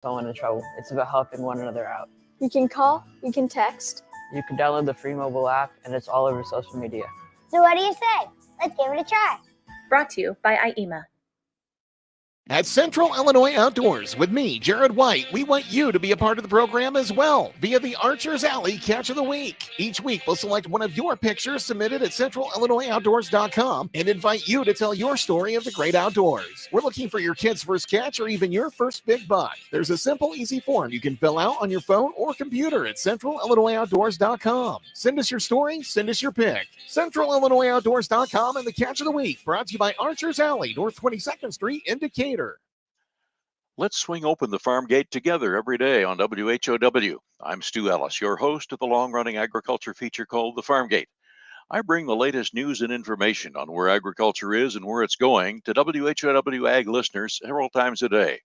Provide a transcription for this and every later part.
someone in trouble. It's about helping one another out. You can call, you can text. You can download the free mobile app, and it's all over social media. So what do you say? Let's give it a try. Brought to you by IEMA. At Central Illinois Outdoors with me, Jared White, we want you to be a part of the program as well via the Archer's Alley Catch of the Week. Each week, we'll select one of your pictures submitted at centralillinoisoutdoors.com and invite you to tell your story of the great outdoors. We're looking for your kid's first catch or even your first big buck. There's a simple, easy form you can fill out on your phone or computer at centralillinoisoutdoors.com. Send us your story, send us your pic. centralillinoisoutdoors.com and the Catch of the Week, brought to you by Archer's Alley, North 22nd Street in Decatur. Let's swing open the farm gate together every day on WHOW. I'm Stu Ellis, your host of the long-running agriculture feature called The Farm Gate. I bring the latest news and information on where agriculture is and where it's going to WHOW Ag listeners several times a day.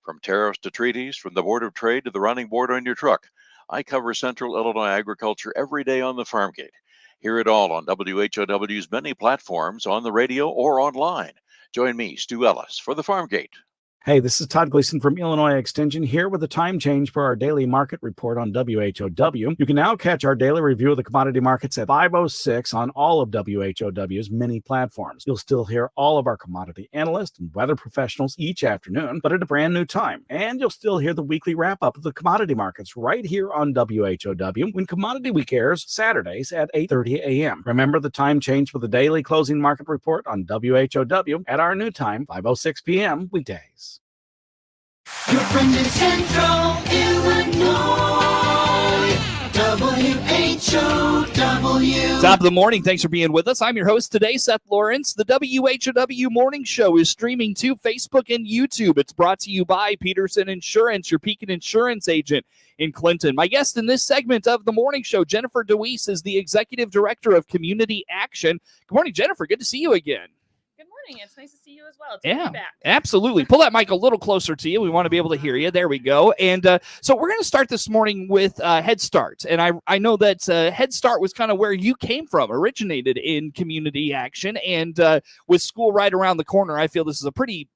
From tariffs to treaties, from the Board of Trade to the running board on your truck, I cover Central Illinois agriculture every day on The Farm Gate. Hear it all on WHOW's many platforms, on the radio or online. Join me, Stu Ellis, for The Farm Gate. Hey, this is Todd Gleason from Illinois Extension here with a time change for our daily market report on WHOW. You can now catch our daily review of the commodity markets at 5:06 on all of WHOW's many platforms. You'll still hear all of our commodity analysts and weather professionals each afternoon, but at a brand new time. And you'll still hear the weekly wrap-up of the commodity markets right here on WHOW when Commodity Week airs Saturdays at 8:30 a.m. Remember the time change for the daily closing market report on WHOW at our new time, 5:06 p.m. weekdays. Your friend in Central Illinois, WHOW. Top of the morning. Thanks for being with us. I'm your host today, Seth Lawrence. The WHOW Morning Show is streaming to Facebook and YouTube. It's brought to you by Peterson Insurance, your Pekin Insurance agent in Clinton. My guest in this segment of the morning show, Jennifer Deweese, is the Executive Director of Community Action. Good morning, Jennifer. Good to see you again. It's nice to see you as well. It's good to be back. Absolutely. Pull that mic a little closer to you. We want to be able to hear you. There we go. And so we're going to start this morning with Head Start. And I know that Head Start was kind of where you came from, originated in community action. And with school right around the corner, I feel this is a pretty,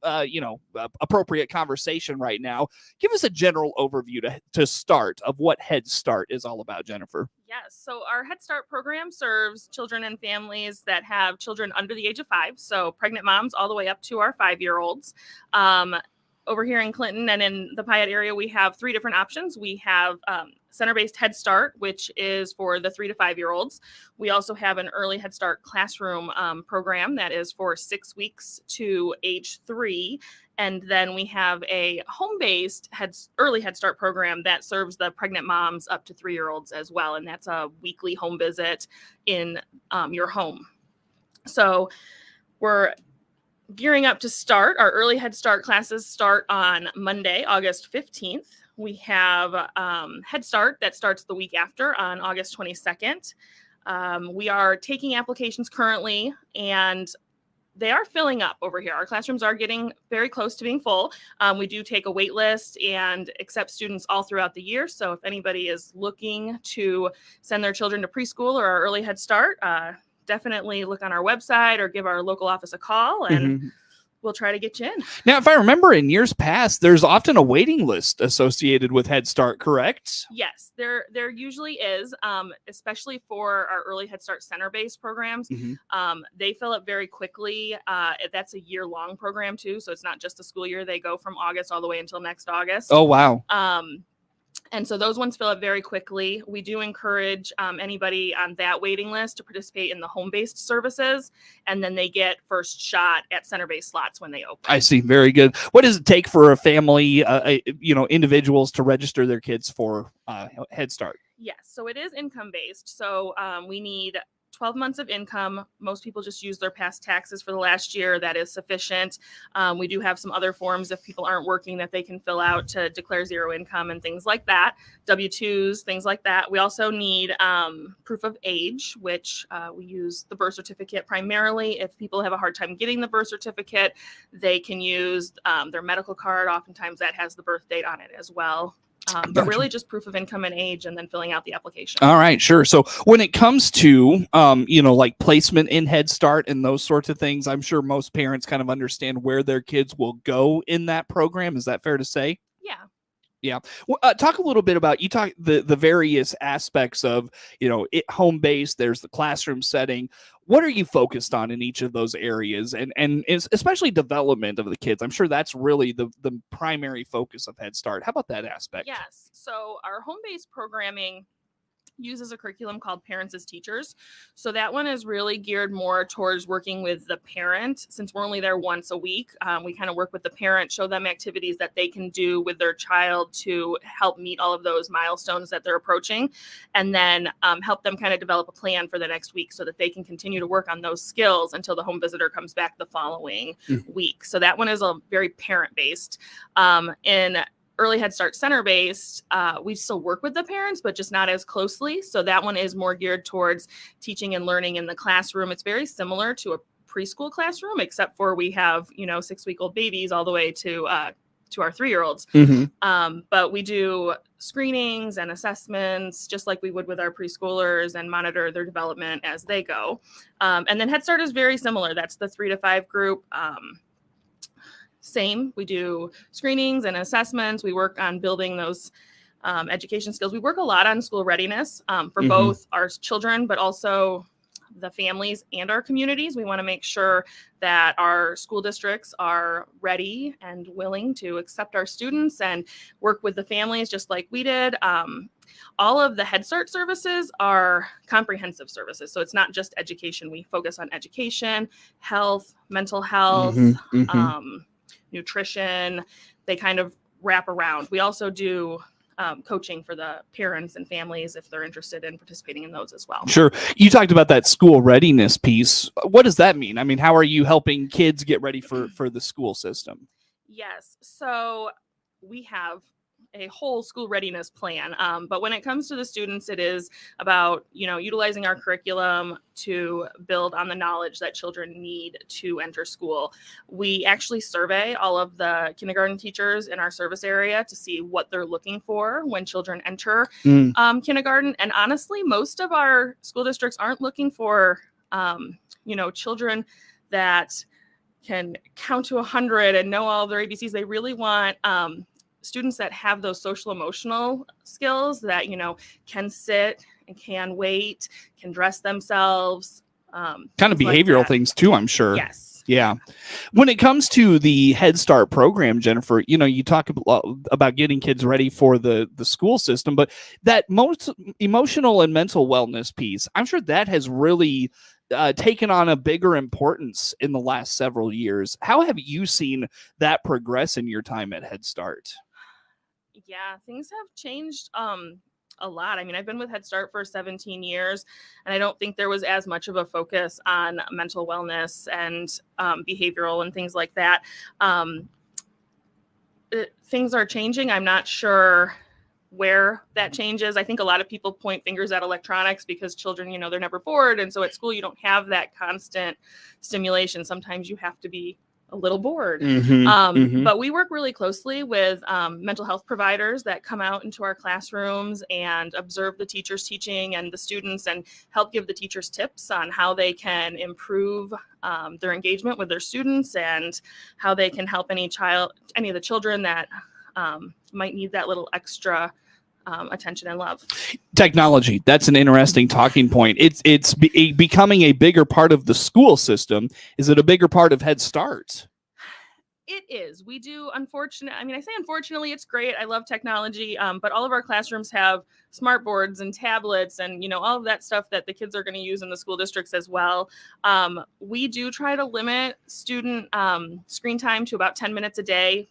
appropriate conversation right now. Give us a general overview to start of what Head Start is all about, Jennifer. Yes. So our Head Start program serves children and families that have children under the age of 5. So pregnant moms all the way up to our 5-year-olds. Over here in Clinton and in the Piatt area, we have 3 different options. We have center-based Head Start, which is for the 3 to 5-year-olds. We also have an early Head Start classroom program that is for 6 weeks to age 3. And then we have a home-based early Head Start program that serves the pregnant moms up to 3-year-olds as well. And that's a weekly home visit in your home. So we're gearing up to start. Our early Head Start classes start on Monday, August 15th. We have Head Start that starts the week after on August 22nd. We are taking applications currently, and they are filling up over here. Our classrooms are getting very close to being full. We do take a wait list and accept students all throughout the year. So if anybody is looking to send their children to preschool or our early Head Start, definitely look on our website or give our local office a call, and we'll try to get you in. Now, if I remember in years past, there's often a waiting list associated with Head Start, correct? Yes, there usually is, especially for our early Head Start center-based programs. They fill up very quickly. That's a year-long program too, so it's not just a school year. They go from August all the way until next August. Oh, wow. And so those ones fill up very quickly. We do encourage anybody on that waiting list to participate in the home-based services, and then they get first shot at center-based slots when they open. I see. Very good. What does it take for a family, individuals to register their kids for Head Start? Yes. So it is income-based. So we need 12 months of income. Most people just use their past taxes for the last year. That is sufficient. We do have some other forms if people aren't working that they can fill out to declare zero income and things like that. W-2s, things like that. We also need proof of age, which we use the birth certificate primarily. If people have a hard time getting the birth certificate, they can use their medical card. Oftentimes that has the birth date on it as well. But really just proof of income and age, and then filling out the application. All right, sure. So when it comes to, like placement in Head Start and those sorts of things, I'm sure most parents kind of understand where their kids will go in that program. Is that fair to say? Yeah. Yeah. Well, talk a little bit about the various aspects of, home based. There's the classroom setting. What are you focused on in each of those areas, and especially development of the kids? I'm sure that's really the primary focus of Head Start. How about that aspect? Yes. So our home-based programming uses a curriculum called Parents as Teachers. So that one is really geared more towards working with the parent. Since we're only there once a week, we kind of work with the parent, show them activities that they can do with their child to help meet all of those milestones that they're approaching, and then help them kind of develop a plan for the next week so that they can continue to work on those skills until the home visitor comes back the following week. So that one is a very parent-based. In Early Head Start Center based, we still work with the parents, but just not as closely. So that one is more geared towards teaching and learning in the classroom. It's very similar to a preschool classroom, except for we have, 6-week-old babies all the way to our 3-year-olds. But we do screenings and assessments, just like we would with our preschoolers, and monitor their development as they go. And then Head Start is very similar. That's the 3 to 5 group. Same. We do screenings and assessments. We work on building those education skills. We work a lot on school readiness for both our children, but also the families and our communities. We want to make sure that our school districts are ready and willing to accept our students and work with the families just like we did. All of the Head Start services are comprehensive services. So it's not just education. We focus on education, health, mental health, nutrition. They kind of wrap around. We also do coaching for the parents and families if they're interested in participating in those as well. Sure. You talked about that school readiness piece. What does that mean? I mean, how are you helping kids get ready for the school system? Yes. So we have a whole school readiness plan. But when it comes to the students, it is about, utilizing our curriculum to build on the knowledge that children need to enter school. We actually survey all of the kindergarten teachers in our service area to see what they're looking for when children enter kindergarten. And honestly, most of our school districts aren't looking for, children that can count to 100 and know all of their ABCs. They really want students that have those social emotional skills that, can sit and can wait, can dress themselves. Kind of behavioral things too, I'm sure. Yes. Yeah. When it comes to the Head Start program, Jennifer, you talk about getting kids ready for the school system, but that most emotional and mental wellness piece, I'm sure that has really taken on a bigger importance in the last several years. How have you seen that progress in your time at Head Start? Yeah, things have changed a lot. I mean, I've been with Head Start for 17 years, and I don't think there was as much of a focus on mental wellness and behavioral and things like that. Things are changing. I'm not sure where that changes. I think a lot of people point fingers at electronics because children, they're never bored. And so at school, you don't have that constant stimulation. Sometimes you have to be a little bored. But we work really closely with mental health providers that come out into our classrooms and observe the teachers teaching and the students and help give the teachers tips on how they can improve their engagement with their students and how they can help any of the children that might need that little extra attention and love. Technology. That's an interesting talking point. It's becoming a bigger part of the school system. Is it a bigger part of Head Start? It is. We do, I say unfortunately, it's great. I love technology, but all of our classrooms have smart boards and tablets and, all of that stuff that the kids are going to use in the school districts as well. We do try to limit student screen time to about 10 minutes a day.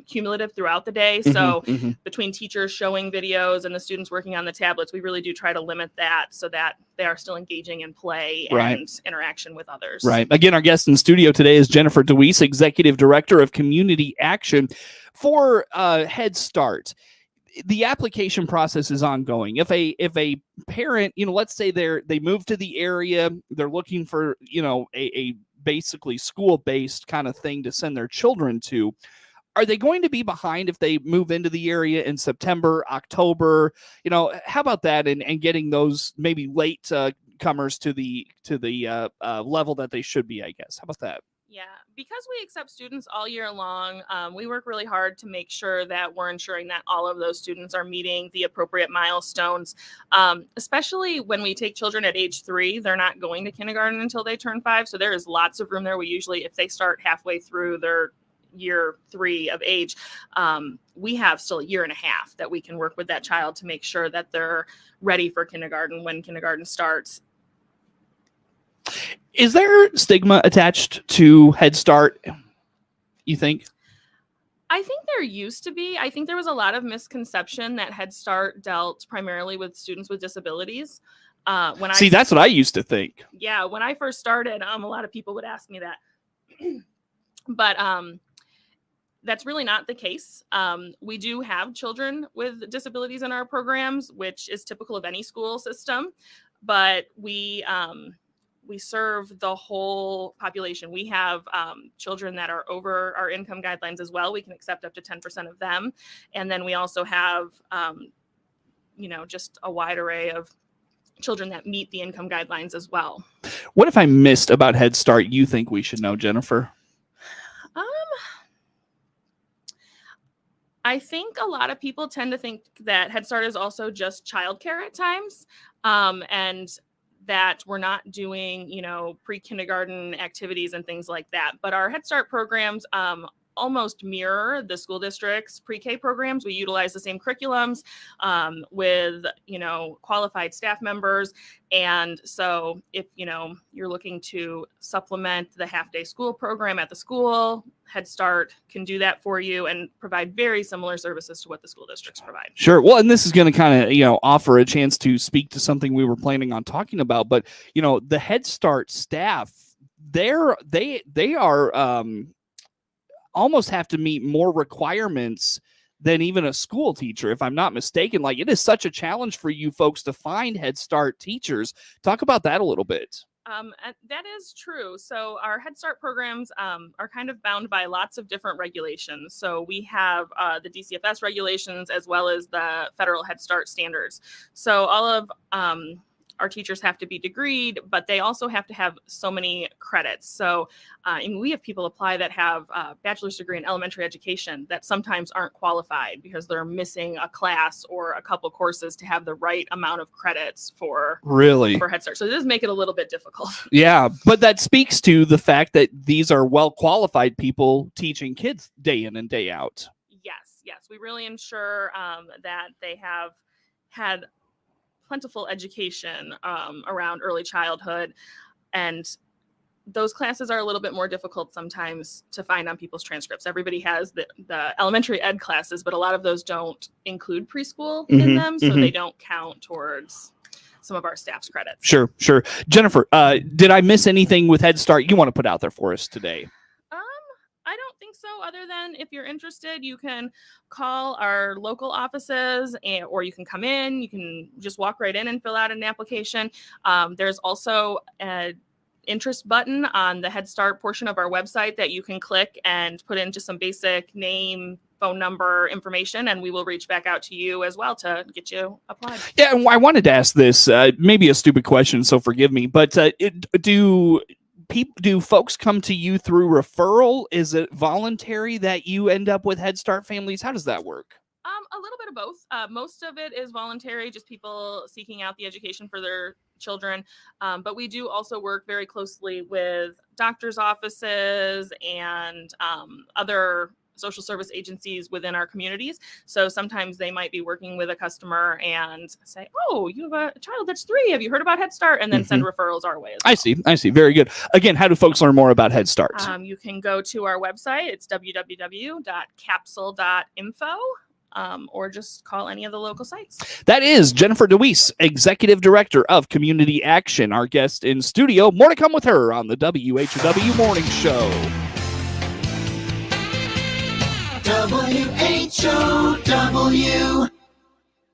Cumulative throughout the day. So between teachers showing videos and the students working on the tablets, we really do try to limit that so that they are still engaging in play and interaction with others. Right. Again, our guest in studio today is Jennifer Deweese, Executive Director of Community Action for Head Start. The application process is ongoing. If a parent, let's say they move to the area, they're looking for, a basically school-based kind of thing to send their children to, are they going to be behind if they move into the area in September, October? How about that and getting those maybe late comers to the level that they should be, I guess? How about that? Yeah, because we accept students all year long, we work really hard to make sure that we're ensuring that all of those students are meeting the appropriate milestones. Especially when we take children at age 3, they're not going to kindergarten until they turn 5. So there is lots of room there. We usually, if they start halfway through their year 3 of age, we have still a year and a half that we can work with that child to make sure that they're ready for kindergarten when kindergarten starts. Is there stigma attached to Head Start, you think? I think there used to be. I think there was a lot of misconception that Head Start dealt primarily with students with disabilities. That's what I used to think. Yeah, when I first started, a lot of people would ask me that. But that's really not the case. We do have children with disabilities in our programs, which is typical of any school system. But we serve the whole population. We have children that are over our income guidelines as well. We can accept up to 10% of them. And then we also have, just a wide array of children that meet the income guidelines as well. What if I missed about Head Start you think we should know, Jennifer? I think a lot of people tend to think that Head Start is also just childcare at times. And that we're not doing, pre-kindergarten activities and things like that. But our Head Start programs almost mirror the school district's pre-K programs. We utilize the same curriculums with, qualified staff members. And so if, you're looking to supplement the half-day school program at the school, Head Start can do that for you and provide very similar services to what the school districts provide. Sure. Well, and this is going to kind of, offer a chance to speak to something we were planning on talking about. But, the Head Start staff, they are almost have to meet more requirements than even a school teacher, if I'm not mistaken. Like, it is such a challenge for you folks to find Head Start teachers. Talk about that a little bit. That is true. So our Head Start programs are kind of bound by lots of different regulations. So we have the DCFS regulations as well as the federal Head Start standards. So all of our teachers have to be degreed, but they also have to have so many credits. So and we have people apply that have a bachelor's degree in elementary education that sometimes aren't qualified because they're missing a class or a couple courses to have the right amount of credits for Head Start. So it does make it a little bit difficult. Yeah, but that speaks to the fact that these are well-qualified people teaching kids day in and day out. Yes. We really ensure that they have had plentiful education around early childhood, and those classes are a little bit more difficult sometimes to find on people's transcripts. Everybody has the elementary ed classes, but a lot of those don't include preschool in them, so they don't count towards some of our staff's credits. Sure. Jennifer, did I miss anything with Head Start you want to put out there for us today? I don't think so, other than if you're interested, you can call our local offices or you can come in. You can just walk right in and fill out an application. There's also an interest button on the Head Start portion of our website that you can click and put in just some basic name, phone number information, and we will reach back out to you as well to get you applied. Yeah, and I wanted to ask this, maybe a stupid question, so forgive me, but do folks come to you through referral? Is it voluntary that you end up with Head Start families? How does that work? A little bit of both. Most of it is voluntary, just people seeking out the education for their children. But we do also work very closely with doctors' offices and other social service agencies within our communities. So sometimes they might be working with a customer and say, oh, you have a child that's 3. Have you heard about Head Start? And then send referrals our way as well. I see. Very good. Again, how do folks learn more about Head Start? You can go to our website. It's www.capsule.info. Or just call any of the local sites. That is Jennifer Deweese, Executive Director of Community Action, our guest in studio. More to come with her on the WHOW Morning Show. WHOW.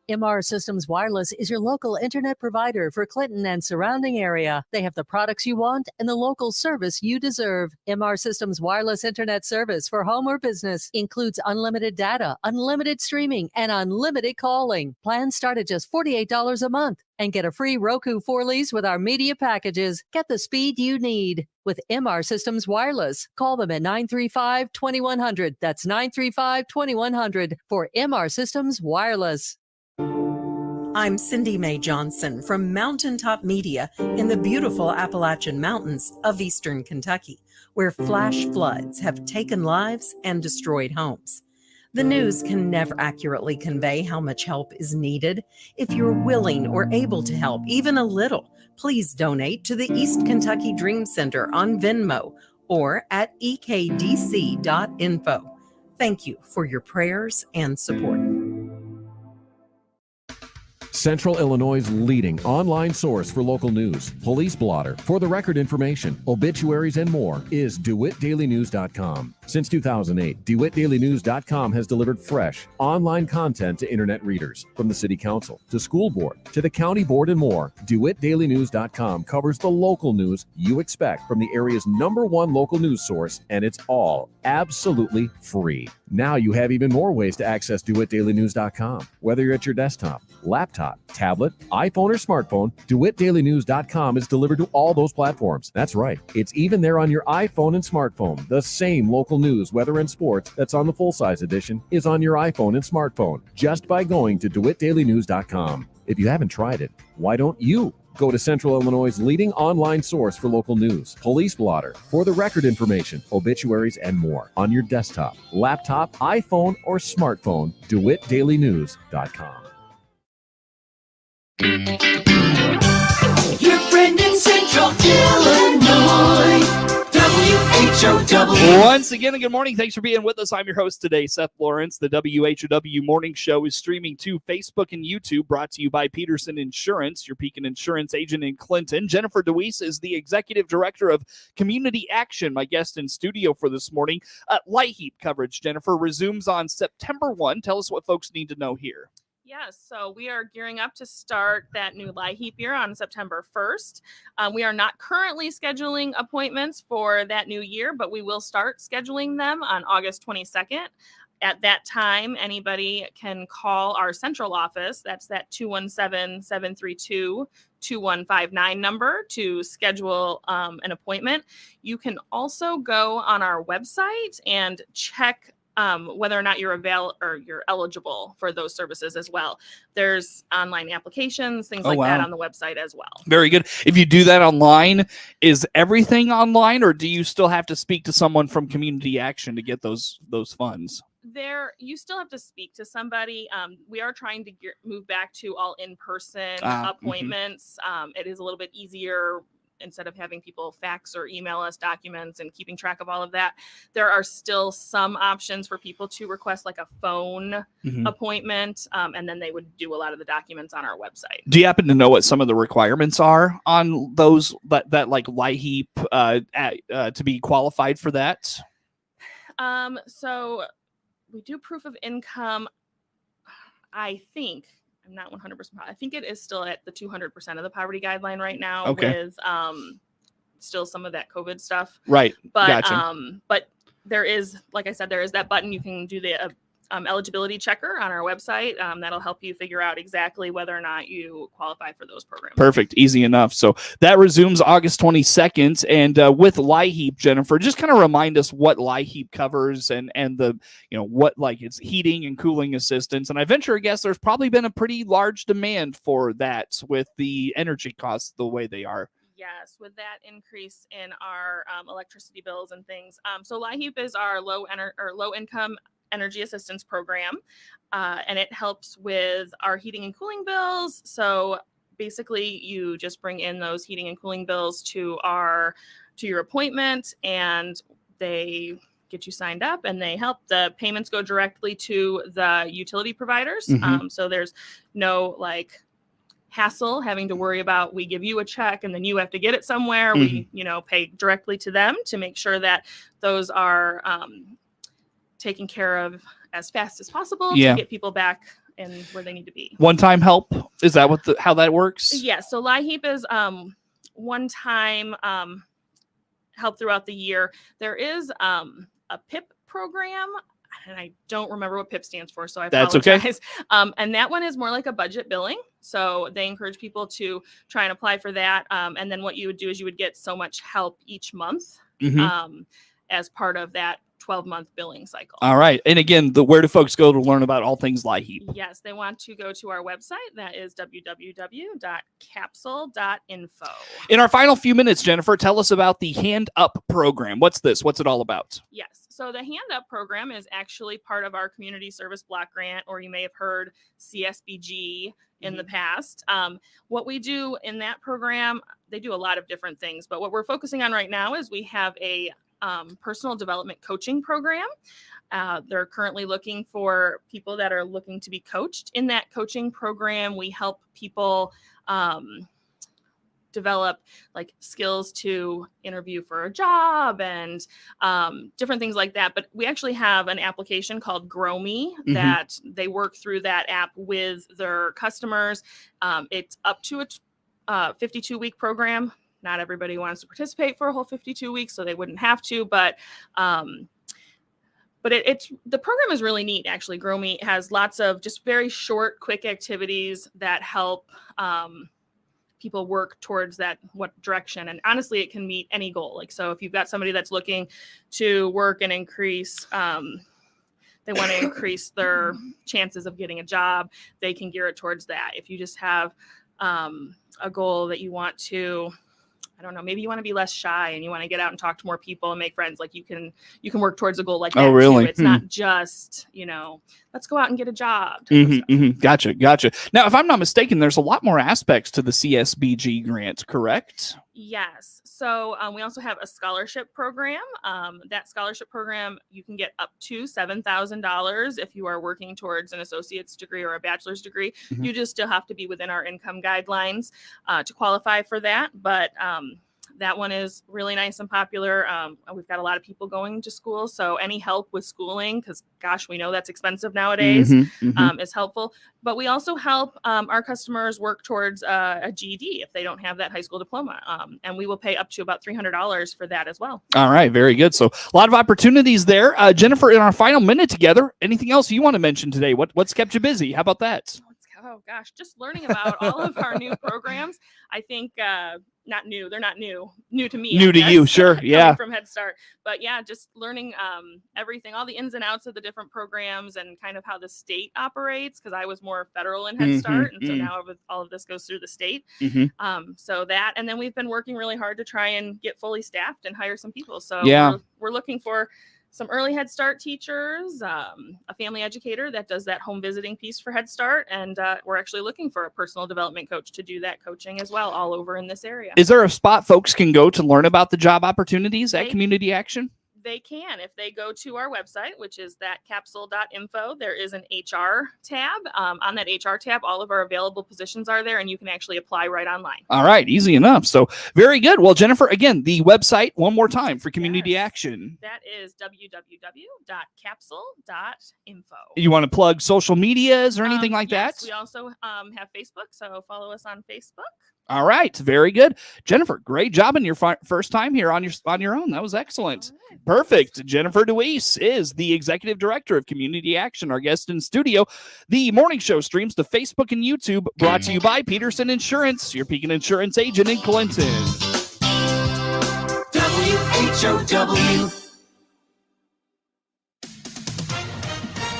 MR Systems Wireless is your local internet provider for Clinton and surrounding area. They have the products you want and the local service you deserve. MR Systems Wireless Internet service for home or business includes unlimited data, unlimited streaming, and unlimited calling. Plans start at just $48 a month. And get a free Roku 4Ls with our media packages. Get the speed you need with MR Systems Wireless. Call them at 935-2100. That's 935-2100 for MR Systems Wireless. I'm Cindy Mae Johnson from Mountaintop Media in the beautiful Appalachian Mountains of eastern Kentucky, where flash floods have taken lives and destroyed homes. The news can never accurately convey how much help is needed. If you're willing or able to help, even a little, please donate to the East Kentucky Dream Center on Venmo or at ekdc.info. Thank you for your prayers and support. Central Illinois' leading online source for local news, police blotter, for the record information, obituaries, and more is DeWittDailyNews.com. Since 2008, DeWittDailyNews.com has delivered fresh, online content to internet readers. From the City Council, to School Board, to the County Board, and more, DeWittDailyNews.com covers the local news you expect from the area's #1 local news source, and it's all absolutely free. Now you have even more ways to access DeWittDailyNews.com. Whether you're at your desktop, laptop, tablet, iPhone, or smartphone, DeWittDailyNews.com is delivered to all those platforms. That's right. It's even there on your iPhone and smartphone. The same local news, weather, and sports that's on the full-size edition is on your iPhone and smartphone just by going to DeWittDailyNews.com. If you haven't tried it, why don't you go to Central Illinois' leading online source for local news, police blotter, for the record information, obituaries, and more on your desktop, laptop, iPhone, or smartphone, DeWittDailyNews.com. Your friend in Central Illinois, WHOW. Once again, good morning. Thanks for being with us. I'm your host today, Seth Lawrence. The WHOW Morning Show is streaming to Facebook and YouTube, brought to you by Peterson Insurance, your Pekin Insurance agent in Clinton. Jennifer Deweese is the Executive Director of Community Action, my guest in studio for this morning. LIHEAP coverage, Jennifer, resumes on September 1. Tell us what folks need to know here. Yes, so we are gearing up to start that new LIHEAP year on September 1st. We are not currently scheduling appointments for that new year, but we will start scheduling them on August 22nd. At that time, anybody can call our central office. That's that 217-732-2159 number to schedule an appointment. You can also go on our website and check whether or not you're eligible for those services as well. There's online applications, things like that on the website as well. Very good. If you do that online, is everything online, or do you still have to speak to someone from Community Action to get those funds? You still have to speak to somebody. We are trying to move back to all in-person appointments. It is a little bit easier instead of having people fax or email us documents and keeping track of all of that. There are still some options for people to request like a phone appointment, and then they would do a lot of the documents on our website. Do you happen to know what some of the requirements are on those that like LIHEAP to be qualified for that? So we do proof of income. I think I'm not 100%. I think it is still at the 200% of the poverty guideline right now with still some of that COVID stuff. Right. But Gotcha. But there is, like I said, there is that button. You can do the eligibility checker on our website. That'll help you figure out exactly whether or not you qualify for those programs. Perfect. Easy enough. So that resumes August 22nd. And with LIHEAP, Jennifer, just kind of remind us what LIHEAP covers and the, what like it's heating and cooling assistance. And I venture a guess there's probably been a pretty large demand for that with the energy costs the way they are. Yes, with that increase in our electricity bills and things. So LIHEAP is our low income energy assistance program, and it helps with our heating and cooling bills. So basically you just bring in those heating and cooling bills to your appointment, and they get you signed up, and they help. The payments go directly to the utility providers. So there's no hassle having to worry about, we give you a check and then you have to get it somewhere. We pay directly to them to make sure that those are taken care of as fast as possible to get people back and where they need to be. One-time help, is that how that works? Yeah, so LIHEAP is one-time help throughout the year. There is a PIP program, and I don't remember what PIP stands for, so I apologize. That's okay. And that one is more like a budget billing. So they encourage people to try and apply for that. And then what you would do is you would get so much help each month as part of that 12-month billing cycle. All right. And again, where do folks go to learn about all things LIHEAP? Yes, they want to go to our website. That is www.capsule.info. In our final few minutes, Jennifer, tell us about the Hand Up program. What's this? What's it all about? Yes. So the Hand Up program is actually part of our community service block grant, or you may have heard CSBG in the past. What we do in that program, they do a lot of different things, but what we're focusing on right now is we have a personal development coaching program. They're currently looking for people that are looking to be coached. In that coaching program, we help people develop like skills to interview for a job and different things like that. But we actually have an application called Grow Me that they work through that app with their customers. It's up to a 52-week program. Not everybody wants to participate for a whole 52 weeks, so they wouldn't have to. But it's the program is really neat. Actually, Grow Me has lots of just very short, quick activities that help people work towards what direction. And honestly, it can meet any goal. Like, so if you've got somebody that's looking to work and increase, they want to increase their chances of getting a job, they can gear it towards that. If you just have a goal that you want to, I don't know, maybe you want to be less shy and you want to get out and talk to more people and make friends, like you can work towards a goal like that. Oh, really? Too. It's not just, let's go out and get a job. Gotcha. Now, if I'm not mistaken, there's a lot more aspects to the CSBG grant, correct? Yes. So we also have a scholarship program. That scholarship program, you can get up to $7,000 if you are working towards an associate's degree or a bachelor's degree. You just still have to be within our income guidelines to qualify for that. But that one is really nice and popular. We've got a lot of people going to school. So any help with schooling, because gosh, we know that's expensive nowadays, is helpful. But we also help our customers work towards a GED if they don't have that high school diploma. And we will pay up to about $300 for that as well. All right. Very good. So a lot of opportunities there. Jennifer, in our final minute together, anything else you want to mention today? What's kept you busy? How about that? Oh gosh, just learning about all of our new programs. I think not new. They're not new to me. New to you, sure. Yeah. From Head Start. But yeah, just learning everything, all the ins and outs of the different programs and kind of how the state operates, because I was more federal in Head Start. And so now all of this goes through the state. So that, and then we've been working really hard to try and get fully staffed and hire some people. So we're looking for some early Head Start teachers, a family educator that does that home visiting piece for Head Start. And we're actually looking for a personal development coach to do that coaching as well, all over in this area. Is there a spot folks can go to learn about the job opportunities at Community Action? They can. If they go to our website, which is that capsule.info, there is an HR tab. On that HR tab, all of our available positions are there, and you can actually apply right online. All right. Easy enough. So very good. Well, Jennifer, again, the website one more time for Community Action. That is www.capsule.info. You want to plug social medias or anything like that? We also have Facebook, so follow us on Facebook. All right. Very good. Jennifer, great job in your first time here on your own. That was excellent. Right. Perfect. Jennifer Deweese is the Executive Director of Community Action, our guest in studio. The morning show streams to Facebook and YouTube, brought to you by Peterson Insurance, your Pekin Insurance agent in Clinton. WHOW.